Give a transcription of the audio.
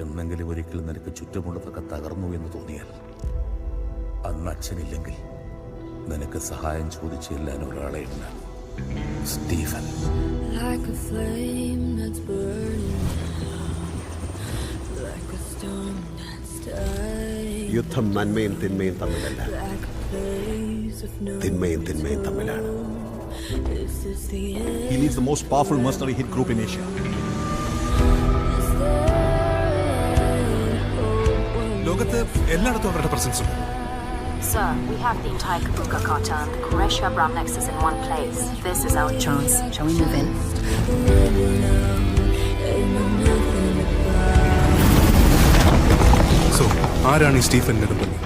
എന്നെങ്കിലും ഒരിക്കൽ നിനക്ക് ചുറ്റുമുള്ളതൊക്കെ തകർന്നു എന്ന് തോന്നിയാൽ അന്ന് അച്ഛനില്ലെങ്കിൽ നിനക്ക് സഹായം ചോദിച്ചു ചെല്ലാൻ ഒരാളെ ഉണ്ടാകും. Stephen. Like a flame that's burning, like a storm that's dying, യുദ്ധം നന്മയും തിന്മയും തമ്മിലല്ല, like a place of no തിന്മയും തിന്മയും തമ്മിലാണ്. Is this the end? He leads the most powerful mercenary hit group in Asia. Is there hope? ലോകത്ത് എല്ലായിടത്തും അവരുടെ presence ഉണ്ട്. Sir, we have the entire Kabuka cartel and the Quraysh Abram nexus in one place. This is our chance. Shall we move in? So ആരാണ് ഈ Stephen Nedumpally?